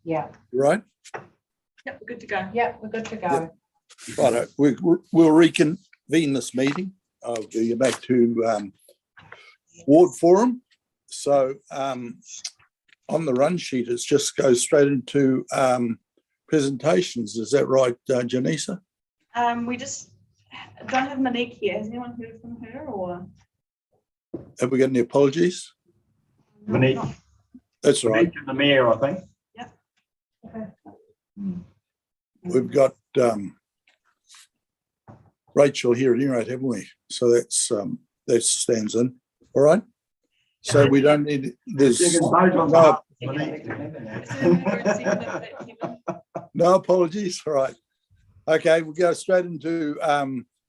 Yeah. Right? Yep, we're good to go. Yeah, we're good to go. Yep. Right. We'll reconvene this meeting. I'll go back to ward forum. So on the run sheet, it just goes straight into presentations. Is that right, Janisa? We just don't have Monique here. Has anyone heard from her or? Have we got any apologies? Monique. That's right. Monique and the mayor, I think. Yep. Okay. We've got Rachel here at any rate, haven't we? So that stands in. All right. So we don't need no apologies. All right. Okay, we'll go straight into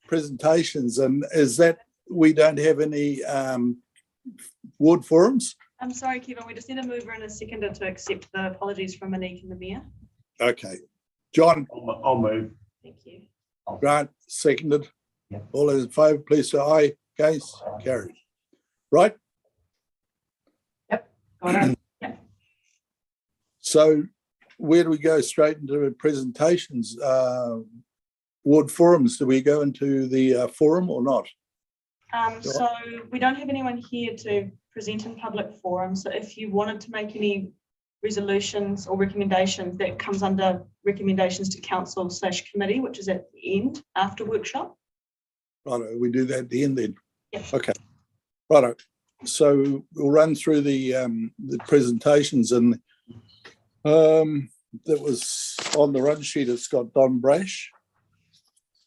presentations. And is that we don't have any ward forums? I'm sorry, Kevin. We just need a mover and a seconder to accept the apologies from Monique and the mayor. Okay. John. I'll move. Thank you. Grant, seconded. Yep. All those in favour, please say aye. Case carried. Right? Got it. So where do we go straight into presentations? Ward forums, do we go into the forum or not? So we don't have anyone here to present in public forum. So if you wanted to make any resolutions or recommendations, that comes under recommendations to council/committee, which is at the end after workshop. Right, we do that at the end then. Yep. Okay. Right. So we'll run through the presentations, and that was on the run sheet. It's got Don Brash.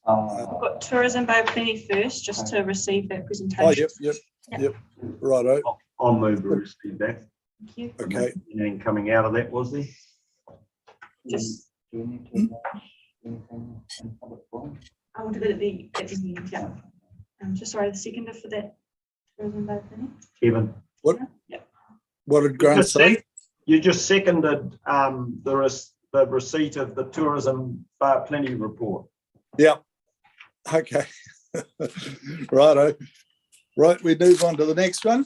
We've got Tourism Bay of Plenty first, just to receive that presentation. Oh, yep. Righto. I'll move to receive that. Thank you. Okay. And then coming out of that, was there? Just Do we need to acknowledge anything in public forum? I will do that at the end. Yeah. I'm just sorry, the seconder for that Tourism Bay of Plenty. Kevin. What did Grant say? You just seconded the receipt of the Tourism Bay of Plenty report. Yeah. Okay. Righto. Right, we move on to the next one.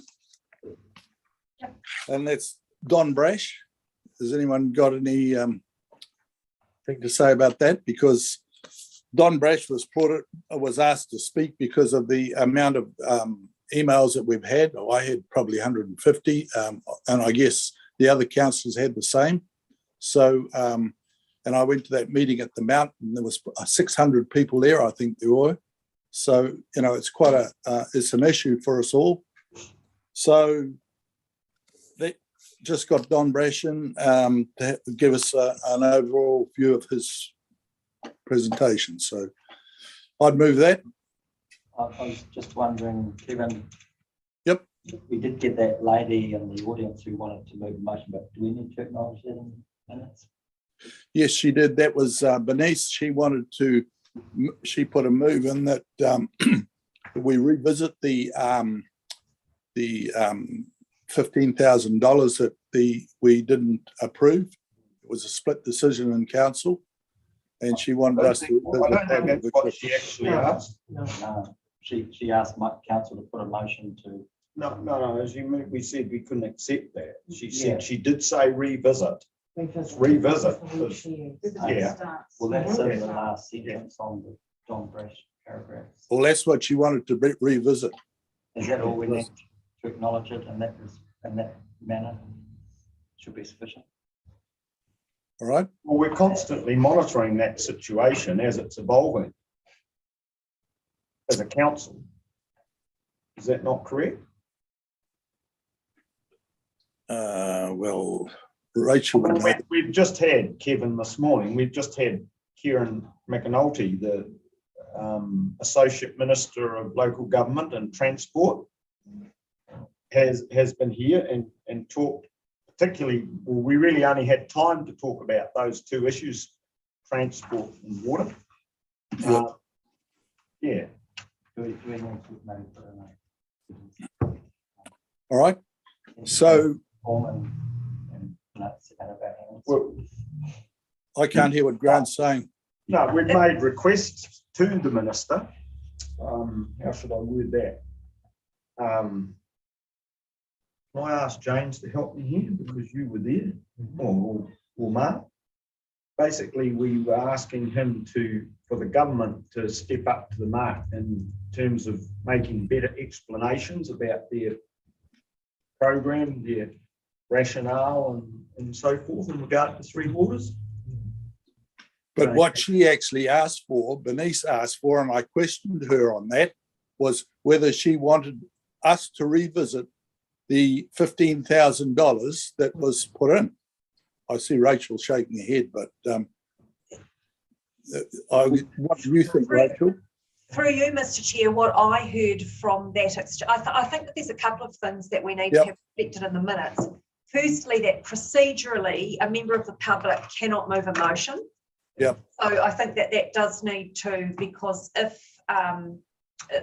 Yep. And that's Don Brash. Has anyone got any thing to say about that? Because Don Brash was asked to speak because of the amount of emails that we've had. Oh, I had probably 150, and I guess the other councillors had the same. So, and I went to that meeting at the Mountain. There was 600 people there, I think there were. So, you know, it's quite it's an issue for us all. So they just got Don Brash in to give us an overall view of his presentation. So I'd move that. I was just wondering, Kevin. Yep. We did get that lady in the audience who wanted to move the motion, but do we need to acknowledge that in minutes? Yes, she did. That was Bernice. She wanted to. She put a move in that we revisit the $15,000 that we didn't approve. It was a split decision in council, and she wanted us to. I don't think that's what she actually asked. No, she asked my council to put a motion to. No. As you moved, we said we couldn't accept that. She said she did say revisit. Revisit. Yeah. Well, that's in the last sentence on the Don Brash paragraph. Well, that's what she wanted to revisit. Is that all we need to acknowledge it in that manner? Should be sufficient. All right. Well, we're constantly monitoring that situation as it's evolving as a council. Is that not correct? Well, Rachel. We've just had Kevin this morning. We've just had Kieran McAnulty, the Associate Minister of Local Government and Transport, has been here and talked. Particularly, well, we really only had time to talk about those two issues, transport and water. Yeah. All right. So well, I can't hear what Grant's saying. No, we've made requests to the minister. How should I word that? Can I ask James to help me here because you were there? Or or Mark. Basically, we were asking him for the government to step up to the mark in terms of making better explanations about their program, their rationale and so forth in regard to Three Waters. But what she actually asked for, Bernice asked for, and I questioned her on that, was whether she wanted us to revisit the $15,000 that was put in. I see Rachel shaking her head, but what do you think, Rachel? Through you, Mr. Chair, what I heard from that, I think that there's a couple of things that we need to have reflected in the minutes. Firstly, that procedurally, a member of the public cannot move a motion. Yep. So I think that does need to, because if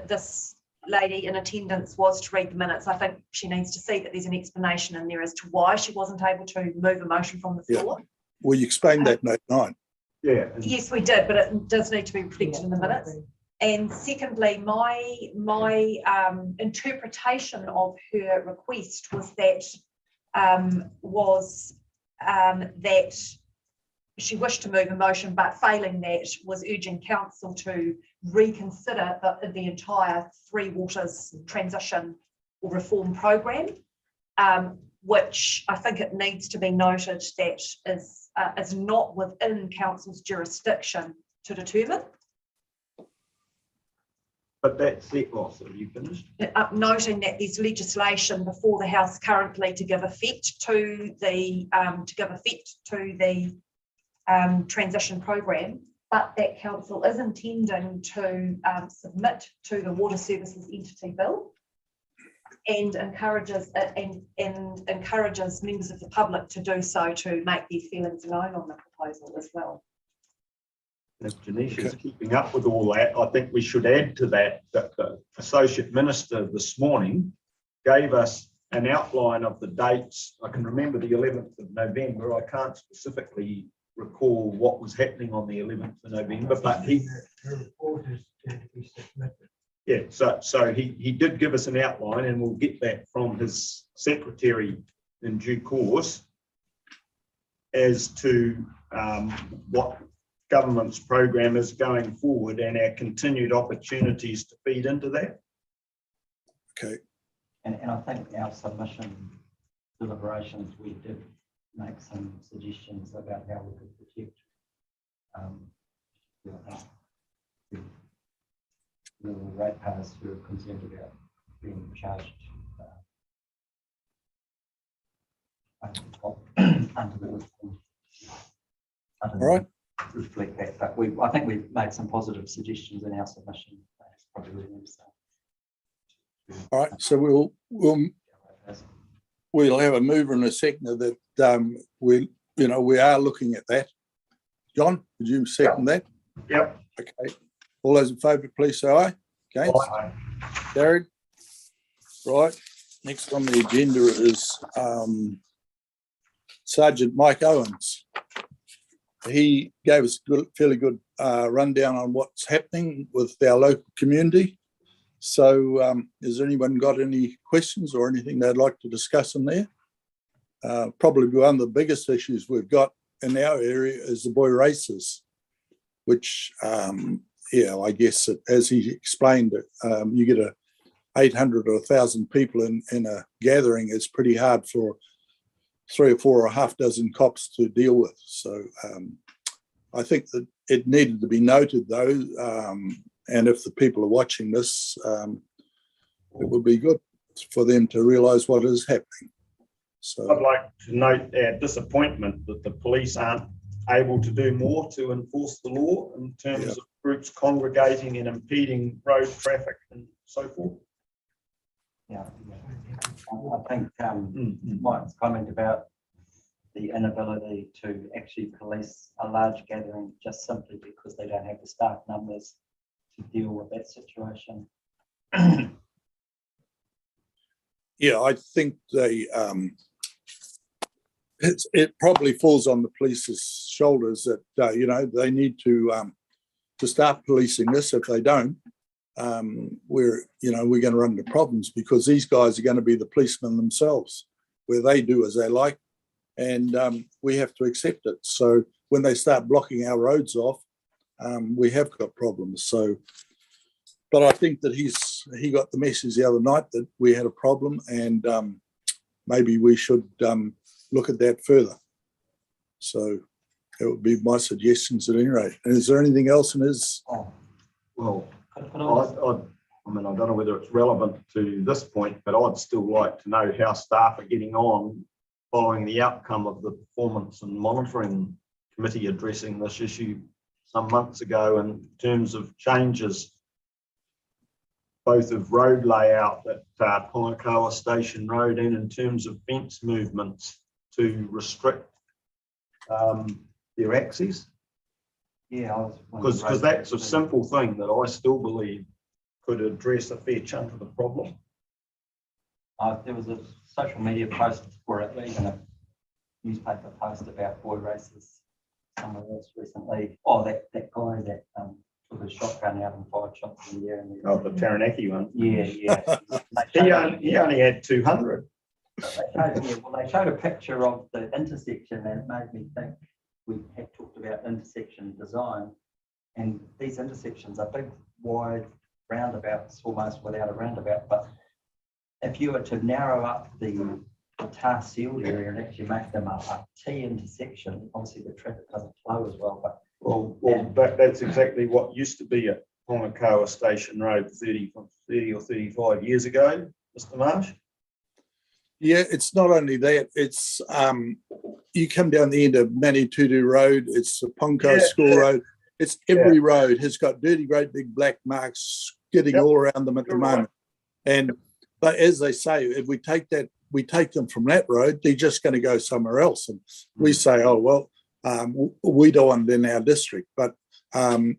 this lady in attendance was to read the minutes, I think she needs to see that there's an explanation in there as to why she wasn't able to move a motion from the floor. Well, you explained that note 9. Yeah. Yes, we did, but it does need to be reflected in the minutes. And secondly, my interpretation of her request was that that she wished to move a motion, but failing that, was urging council to reconsider the entire Three Waters transition or reform program, which I think it needs to be noted that is not within council's jurisdiction to determine. But that's it. Oh, so you finished? Noting that there's legislation before the House currently to give effect to the transition program, but that council is intending to submit to the Water Services Entity Bill, and encourages members of the public to do so, to make their feelings known on the proposal as well. If Janice is keeping up with all that, I think we should add to that the Associate Minister this morning gave us an outline of the dates. I can remember the 11th of November. I can't specifically recall what was happening on the 11th of November, but he... Yeah, so he did give us an outline, and we'll get that from his secretary in due course as to what government's program is going forward and our continued opportunities to feed into that. Okay. And I think our submission deliberations, we did make some suggestions about how we could protect the ratepayers who are concerned about being charged under the reform. All right. Reflect that, but I think we've made some positive suggestions in our submission. That's probably what we need to say. All right. So we'll have a mover and a seconder that we are looking at that. John, would you second that? Yep. Okay. All those in favour, please say aye. Okay. Aye. Carried. Right. Next on the agenda is Sergeant Mike Owens. He gave us a fairly good rundown on what's happening with our local community. So has anyone got any questions or anything they'd like to discuss in there? Probably one of the biggest issues we've got in our area is the boy races, which, I guess as he explained it, you get 800 or 1,000 people in a gathering. It's pretty hard for 3 or 4 or a half dozen cops to deal with. So I think that it needed to be noted, though, and if the people are watching this, it would be good for them to realise what is happening. So I'd like to note our disappointment that the police aren't able to do more to enforce the law in terms of groups congregating and impeding road traffic and so forth. Yeah, I think Mike's comment about the inability to actually police a large gathering just simply because they don't have the staff numbers to deal with that situation. Yeah, I think it probably falls on the police's shoulders that they need to start policing this. If they don't, we're going to run into problems, because these guys are going to be the policemen themselves, where they do as they like. and we have to accept it. So when they start blocking our roads off, we have got problems. So, but I think that he got the message the other night that we had a problem, and maybe we should look at that further. So that would be my suggestions at any rate. And is there anything else in his? Well, I mean, I don't know whether it's relevant to this point, but I'd still like to know how staff are getting on following the outcome of the Performance and Monitoring Committee addressing this issue some months ago in terms of changes, both of road layout at Pongakawa Station Road and in terms of fence movements to restrict their access. Yeah, Because that's a simple thing that I still believe could address a fair chunk of the problem. There was a social media post or even a newspaper post about boy races somewhere else recently. Oh, that guy that took a shotgun out and fired shots in the air. Oh, the Taranaki one. Yeah. He only had 200. They showed a picture of the intersection, and it made me think we had talked about intersection design, and these intersections are big, wide roundabouts, almost without a roundabout. But if you were to narrow up the tar sealed area and actually make them a T intersection, obviously the traffic doesn't flow as well. But That's exactly what used to be at Pongakawa Station Road 30 or 35 years ago, Mr. Marsh. Yeah, it's not only that, it's you come down the end of Maketu-Te Road, it's the Ponko School Road, it's every road has got dirty, great big black marks getting all around them at the moment. And but as they say, if we take them from that road, they're just going to go somewhere else. And we say, oh, well, we don't want it in our district. But and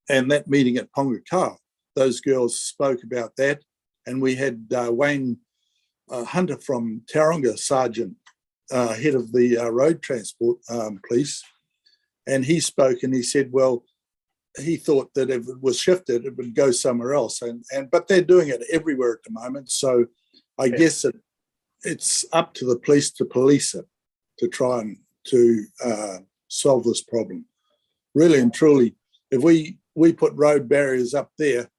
that meeting at Pongakawa, those girls spoke about that. And we had Wayne Hunter from Tauranga, Sergeant, head of the road transport police. And he spoke and he said, well, he thought that if it was shifted, it would go somewhere else. But they're doing it everywhere at the moment. So I guess it's up to the police to police it, to try and to solve this problem. Really and truly, if we put road barriers up there,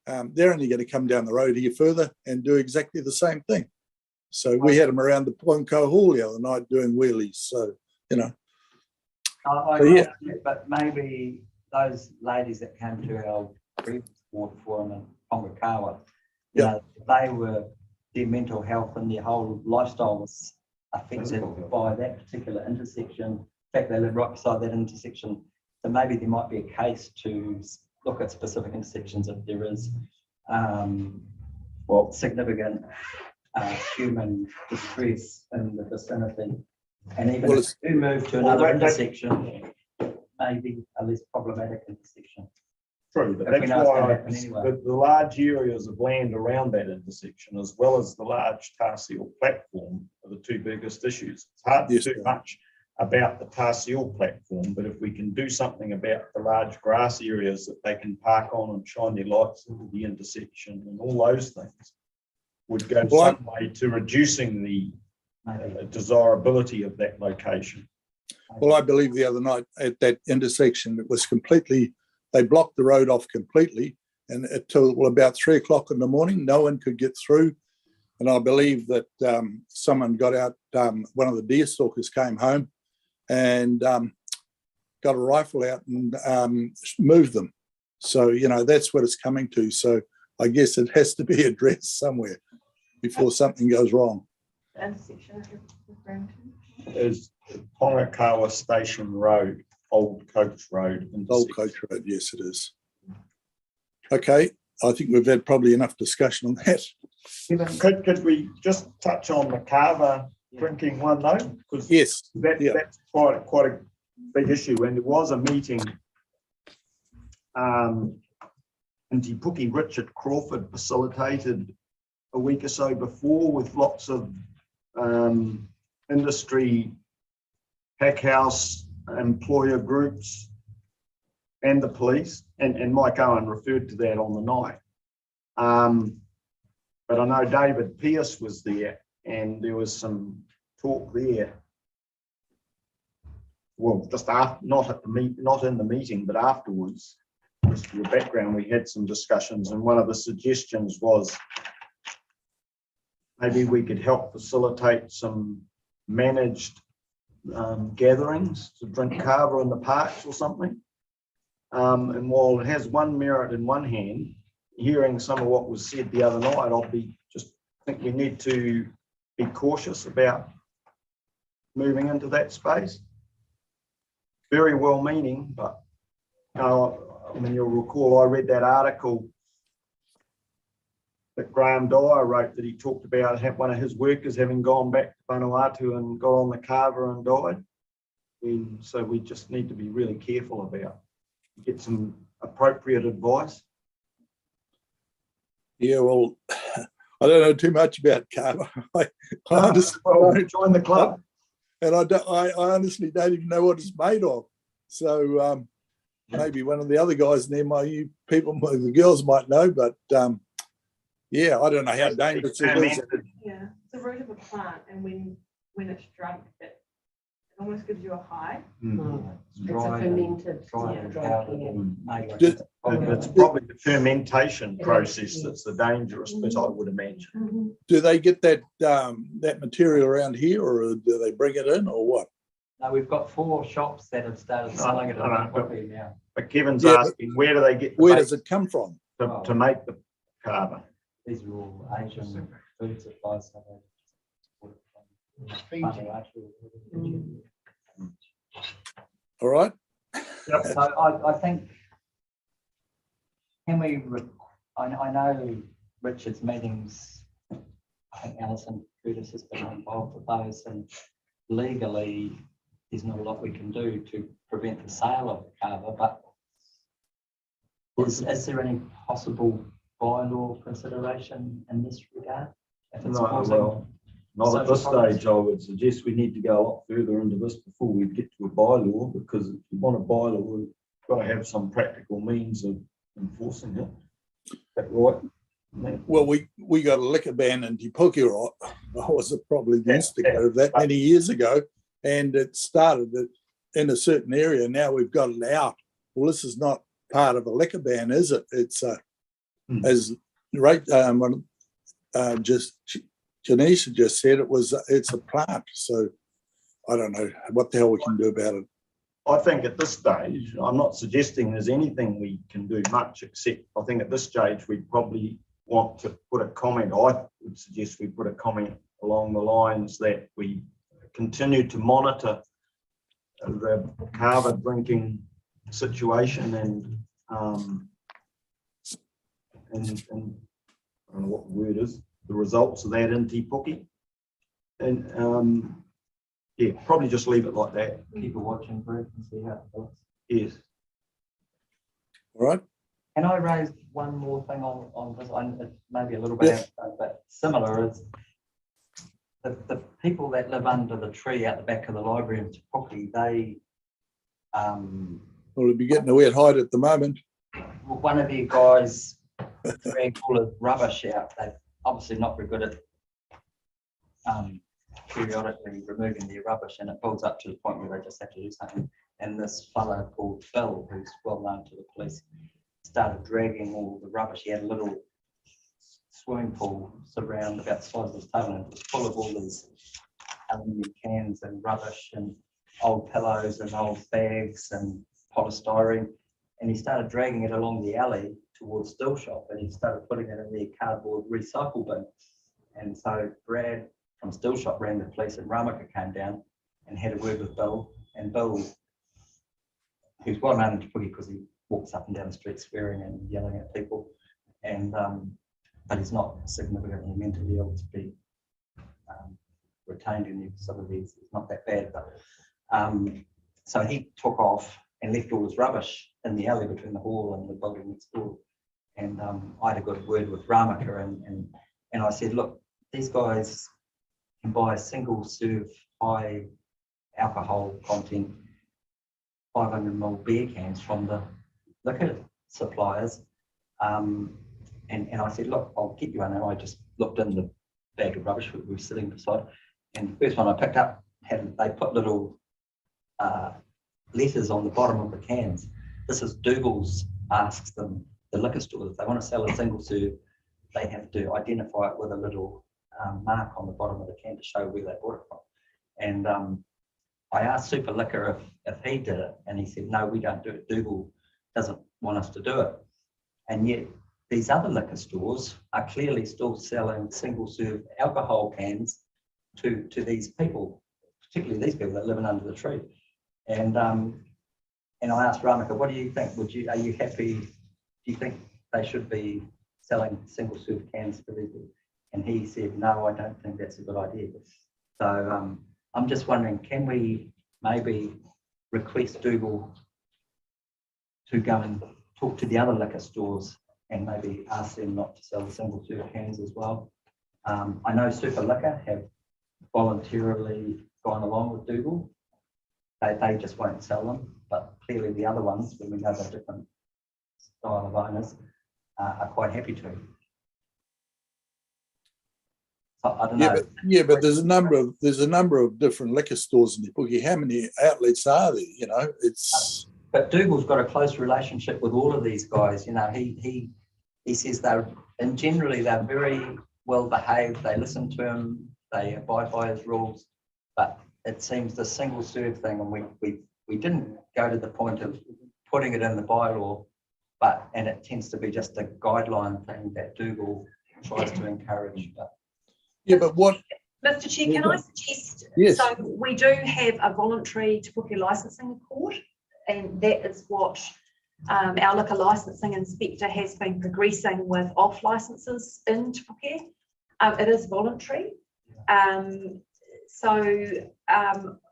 they're only going to come down the road here further and do exactly the same thing. So we had them around the Ponko Hall the other night doing wheelies. So, you know. But maybe those ladies that came to our previous ward forum in Pongakawa, you know, their mental health and their whole lifestyle was affected by that particular intersection. In fact, they live right beside that intersection. So maybe there might be a case to look at specific intersections if there is significant human distress in the vicinity. And even if you move to another intersection, maybe a less problematic intersection. True, but that's why the large areas of land around that intersection, as well as the large tar seal platform, are the two biggest issues. It's hard to do much about the tar seal platform, but if we can do something about the large grass areas that they can park on and shine their lights into the intersection and all those things, would go some way to reducing the desirability of that location. Well, I believe the other night at that intersection, it was completely, they blocked the road off completely, and until about 3 o'clock in the morning, no one could get through. And I believe that someone got out, one of the deer stalkers came home and got a rifle out and moved them. So, you know, that's what it's coming to. So I guess it has to be addressed somewhere before something goes wrong. The intersection is Pongakawa Station Road, Old Coach Road. Old Coach Road, yes, it is. Okay, I think we've had probably enough discussion on that. Could we just touch on the Carver drinking one though? Because that's quite a big issue. And there was a meeting in Te Puke, Richard Crawford facilitated a week or so before with lots of industry, pack house, employer groups and the police, and Mike Owen referred to that on the night. But I know David Pearce was there and there was some talk there well, just after, not at the not in the meeting, but afterwards, just for the background, we had some discussions, and one of the suggestions was maybe we could help facilitate some managed gatherings to drink kava in the parks or something. And while it has one merit in one hand, hearing some of what was said the other night, I think we need to be cautious about moving into that space. Very well meaning, but I mean, you'll recall I read that article that Graham Dyer wrote, that he talked about one of his workers having gone back to Vanuatu and got on the kava and died. And so we just need to be really careful about, get some appropriate advice. Yeah, well, I don't know too much about kava. I honestly don't. Join the club. And I honestly don't even know what it's made of. So maybe one of the other guys in MIU people, the girls might know, but yeah, I don't know how dangerous it is. Yeah, it's the root of a plant, and when it's drunk, it almost gives you a high. It's a fermented. It's probably the fermentation process that's the dangerous bit, I would imagine. Do they get that that material around here, or do they bring it in, or what? No, we've got 4 shops that have started selling it now. But Kevin's Yeah, asking, where do they get Where does it come from? to make the kava? These are all Asian food supplies. All right. So I think, can we, I know Richard's meetings, I think Alison Curtis has been involved with those, and legally there's not a lot we can do to prevent the sale of the kava, but is there any possible bylaw consideration in this regard? If it's No, not at this stage. I would suggest we need to go a lot further into this before we get to a bylaw, because if you want a bylaw, we've got to have some practical means of enforcing it. Is that right? Well, we got a liquor ban in Te Puke, right? I was probably the instigator of that many years ago, and it started in a certain area. Now we've got it out. Well, this is not part of a liquor ban, is it? It's as Janice just said, it's a plant. So I don't know what the hell we can do about it. I think at this stage, I'm not suggesting there's anything we can do much, except I think at this stage we probably want to put a comment. I would suggest we put a comment along the lines that we continue to monitor the kava drinking situation and I don't know what the word is, the results of that in Te Puke. And yeah, probably just leave it like that. Keep a watching group and see how it goes. Yes. All right. Can I raise one more thing on this? It may be a little bit, but similar is the people that live under the tree out the back of the library in Te Puke, they Well, we'll be getting a wet hide at the moment. one of the guys dragged all the rubbish out. They're obviously not very good at periodically removing their rubbish, and it builds up to the point where they just have to do something. And this fellow called Phil, who's well known to the police, started dragging all the rubbish. He had a little swimming pool around about the size of his table, and it was full of all these aluminium cans and rubbish and old pillows and old bags and polystyrene. And he started dragging it along the alley towards Still Shop, and he started putting it in the cardboard recycle bin. And so Brad from Still Shop rang the police, and Ramaka came down and had a word with Bill. And Bill, who's well known in Te Puke because he walks up and down the street swearing and yelling at people, and but he's not significantly mentally ill to be retained in the facilities. It's not that bad, but so he took off and left all his rubbish in the alley between the hall and the building next door. And I had a good word with Ramaka, and I said, look, these guys can buy a single serve high alcohol content 500ml beer cans from the liquor suppliers. And I said, look, I'll get you one. And I just looked in the bag of rubbish we were sitting beside. And the first one I picked up, they put little letters on the bottom of the cans. This is Dougal's asks them, the liquor stores, if they want to sell a single serve, they have to identify it with a little mark on the bottom of the can to show where they bought it from. And I asked Super Liquor if he did it, and he said, no, we don't do it. Dougal doesn't want us to do it. And yet these other liquor stores are clearly still selling single serve alcohol cans to these people, particularly these people that are living under the tree. And I asked Ramika, what do you think? Are you happy? Do you think they should be selling single serve cans to people? And he said, no, I don't think that's a good idea. So I'm just wondering, can we maybe request Dougal to go and talk to the other liquor stores and maybe ask them not to sell the single serve cans as well? I know Super Liquor have voluntarily gone along with Dougal. They just won't sell them, but clearly the other ones, when we know they're different style of owners, are quite happy to. So I don't know. But there's a number of different liquor stores in the Puke. How many outlets are there? You know, it's. But Dougal's got a close relationship with all of these guys. You know, he says and generally they're very well behaved. They listen to him. They abide by his rules. But it seems the single serve thing, and we didn't go to the point of putting it in the bylaw, and it tends to be just a guideline thing that Dougal tries to encourage. But what? Mr. Chair, can I suggest? Yes. So we do have a voluntary Te Puke licensing accord, and that is what our liquor licensing inspector has been progressing with off licenses in Te Puke. It is voluntary.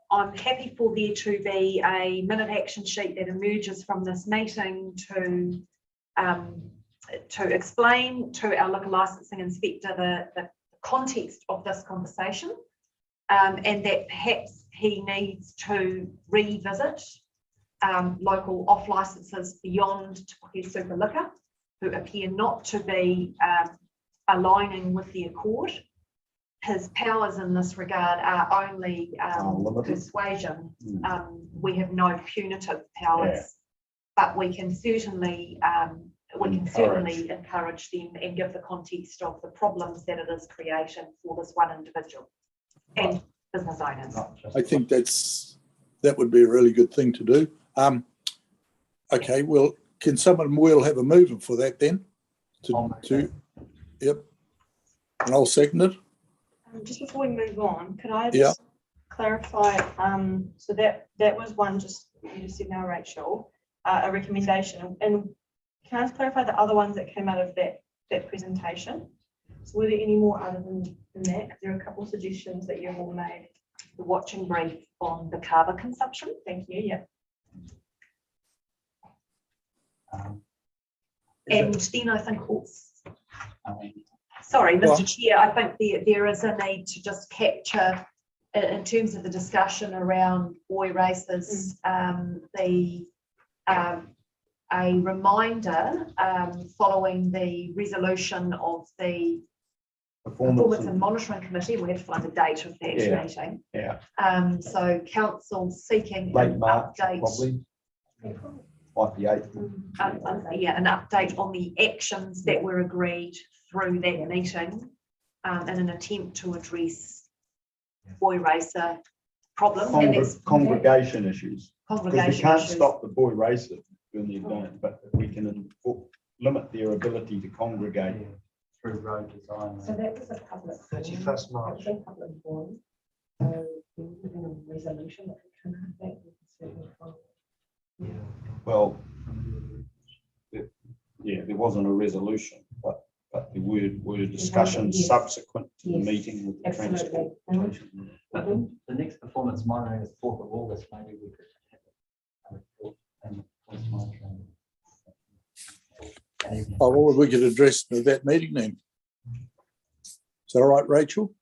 I'm happy for there to be a minute action sheet that emerges from this meeting to explain to our liquor licensing inspector the context of this conversation, and that perhaps he needs to revisit local off licenses beyond Te Puke Super Liquor, who appear not to be aligning with the accord. His powers in this regard are only persuasion. We have no punitive powers, but we can certainly encourage them and give the context of the problems that it is creating for this one individual and business owners. I think that would be a really good thing to do. Okay, well, can someone have a mover for that then? Yep, and I'll second it. Just before we move on, could I just clarify? So that was one you just said now, Rachel, a recommendation. And can I just clarify the other ones that came out of that presentation? So were there any more other than that? There are a couple of suggestions that you've all made. The watching brief on the carbon consumption. Thank you. Yeah. And then I think sorry, Mr. Chair, I think there is a need to just capture, in terms of the discussion around boy races, a reminder following the resolution of the Performance and Monitoring Committee. We have to find a date of that meeting. So council seeking an update. Probably. Might be an update on the actions that were agreed through that meeting in an attempt to address boy racer problems. Congregation issues. Congregation we can't issues. Stop the boy racer when you don't, but we can limit their ability to congregate through road design. So that was a public 31st March. Public forum. So we're having a resolution that we can have that. Well, there wasn't a resolution, but there were discussions subsequent to the meeting with the transport. But the next performance monitoring is 4th of August. Maybe we could have a report and performance monitoring. Well, we could address that meeting then. Is that all right, Rachel?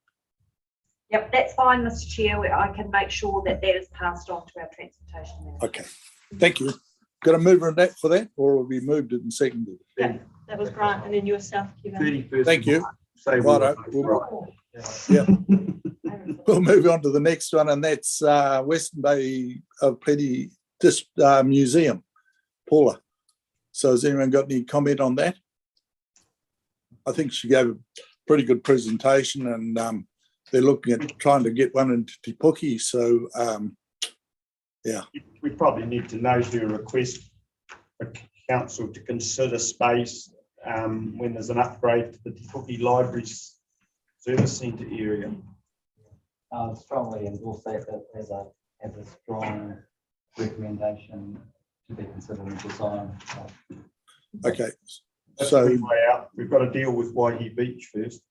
Yep, that's fine, Mr. Chair. I can make sure that is passed on to our transportation manager. Okay, thank you. Got a mover in that for that, or will be moved it and seconded? Yeah, that was Grant, and then yourself, Kevin. 31st. Thank you. Say Righto. Yeah. We'll move on to the next one, and that's Western Bay of Plenty this museum, Paula. So has anyone got any comment on that? I think she gave a pretty good presentation, and they're looking at trying to get one into Te Puke. So, yeah. We probably need to note her request for council to consider space when there's an upgrade to the Te Puke Libraries Service Centre area. Strongly endorse that as a strong recommendation to be considered in design. Okay. That's So the way out. We've got to deal with Waihi Beach first.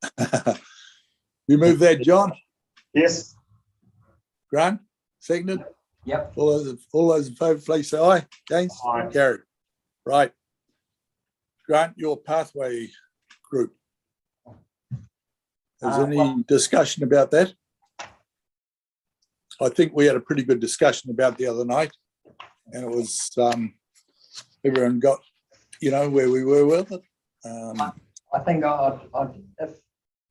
you move that, John? Yes. Grant? Seconded? Yep. All those in favour, please say aye. Against? Aye. Carried. Right. Grant, your pathway group. Is there any discussion about that? I think we had a pretty good discussion about the other night, and it was everyone got, you know, where we were with it. I think I don't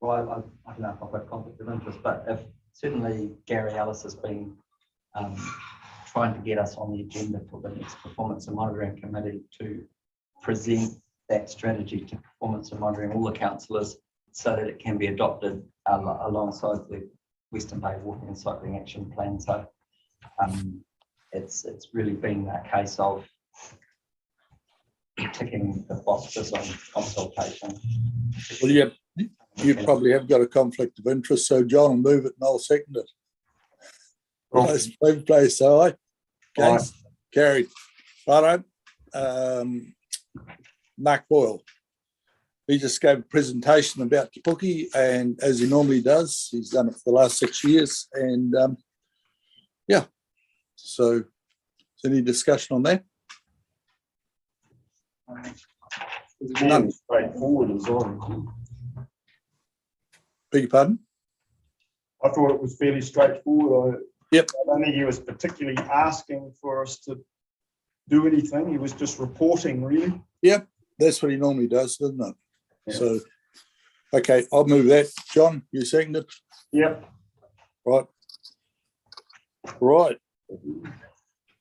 know if I've got conflict of interest, but if certainly Gary Ellis has been trying to get us on the agenda for the next Performance and Monitoring Committee to present that strategy to Performance and Monitoring, all the councillors, so that it can be adopted alongside the Western Bay Walking and Cycling Action Plan. So it's really been a case of ticking the boxes on consultation. Well, you probably have got a conflict of interest, so John will move it and I'll second it. All those in favour, please say aye. Against? Carried. Righto. Mark Boyle. He just gave a presentation about Te Puke, and as he normally does, he's done it for the last 6 years. And yeah, so is there any discussion on that? None. Straightforward as well. Beg your pardon? I thought it was fairly straightforward. Yep. I don't think he was particularly asking for us to do anything. He was just reporting, really. Yep, that's what he normally does, doesn't it? Yeah. So, okay, I'll move that. John, you second it? Yep. Right. Right.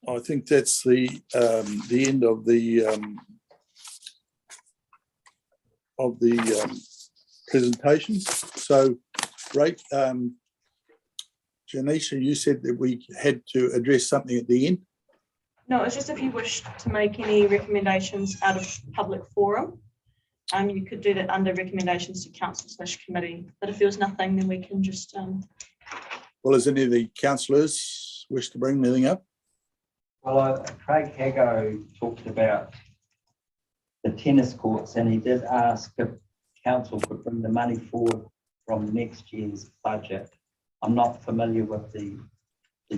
I think that's the end of the presentations. So, right, Janisha, you said that we had to address something at the end. No, it's just if you wish to make any recommendations out of public forum, you could do that under recommendations to council/committee. But if there was nothing, then we can just. Well, does any of the councillors wish to bring anything up? Well, Craig Hago talked about the tennis courts, and he did ask if council could bring the money forward from next year's budget. I'm not familiar with the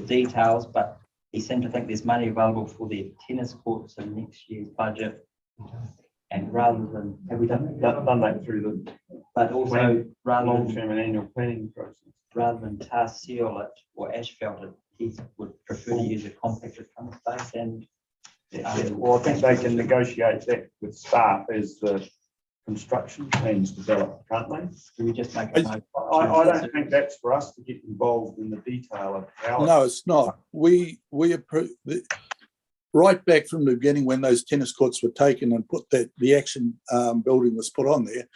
details, but he seemed to think there's money available for the tennis courts in next year's budget. And rather than, have we done that through the but also rather long-term and annual planning process. Rather than tar seal it or asphalt it, he would prefer to use a compacted front space. And well, I think they can negotiate that with staff as the construction plans develop, can't they? Can we just make a note? I don't think that's for us to get involved in the detail of how. No, it's not. We approve right back from the beginning when those tennis courts were taken and put that the action building was put on there.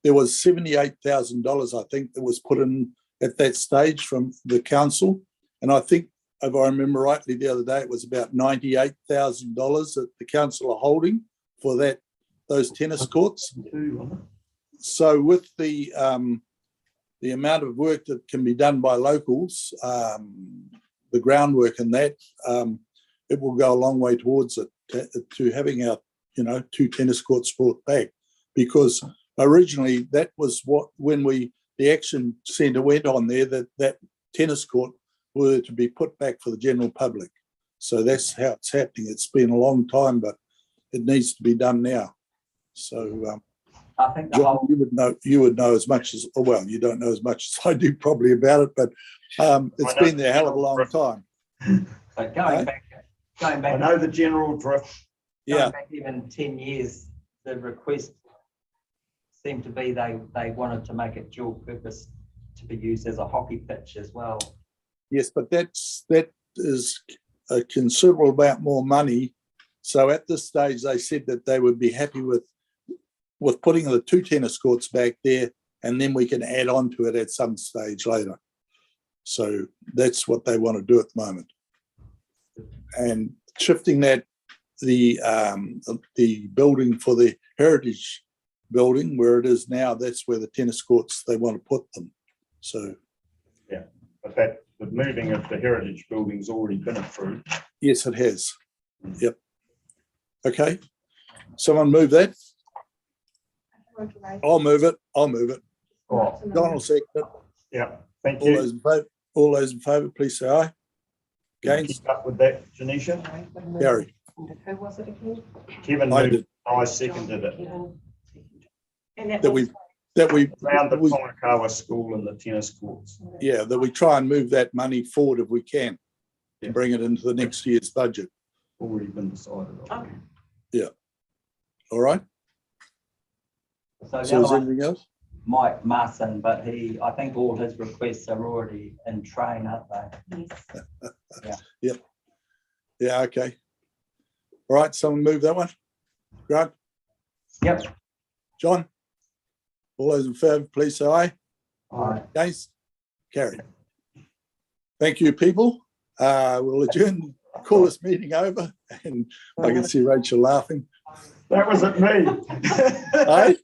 There was $78,000, I think, that was put in at that stage from the council, and I think, if I remember rightly, the other day it was about $98,000 that the council are holding for those tennis courts. So with the amount of work that can be done by locals, the groundwork and that, it will go a long way towards it to having our, 2 tennis courts brought back, because originally that was when the action centre went on there, that tennis court were to be put back for the general public. So that's how it's happening. It's been a long time, but it needs to be done now. So I think John, you would know as much as, well, you don't know as much as I do probably about it, but it's been there a hell of a long time. So going back. I know the general drift. Going back even 10 years, the request seemed to be they wanted to make it dual purpose to be used as a hockey pitch as well. Yes, but that is a considerable amount more money. So at this stage, they said that they would be happy with putting the 2 tennis courts back there, and then we can add on to it at some stage later. So that's what they want to do at the moment. And shifting that, the building for the heritage building where it is now, that's where the tennis courts, they want to put them. So But that, the moving of the heritage building's already been approved. yes, it has. Yep. Okay. Someone move that. I'll move it. Oh, Don will second it. yeah, thank All you. those in favour, please say aye. Against? Keep up with that, Janisha. Gary. Who was it again? Kevin I moved, did. I seconded it. And that That was- we Around the Konakawa School and the tennis courts. yeah, that we try and move that money forward if we can and bring it into the next year's budget. Already been decided on. Okay. All right. So the So other is one, anything else? Mike Marson, but I think all his requests are already in train, aren't they? Yes. Yeah, okay. All right, someone move that one. Grant, Yep. John? All those in favour, please say aye. Aye. Against? Carry. Thank you, people. We'll adjourn, call this meeting over, and I can see Rachel laughing. That wasn't me. Aye?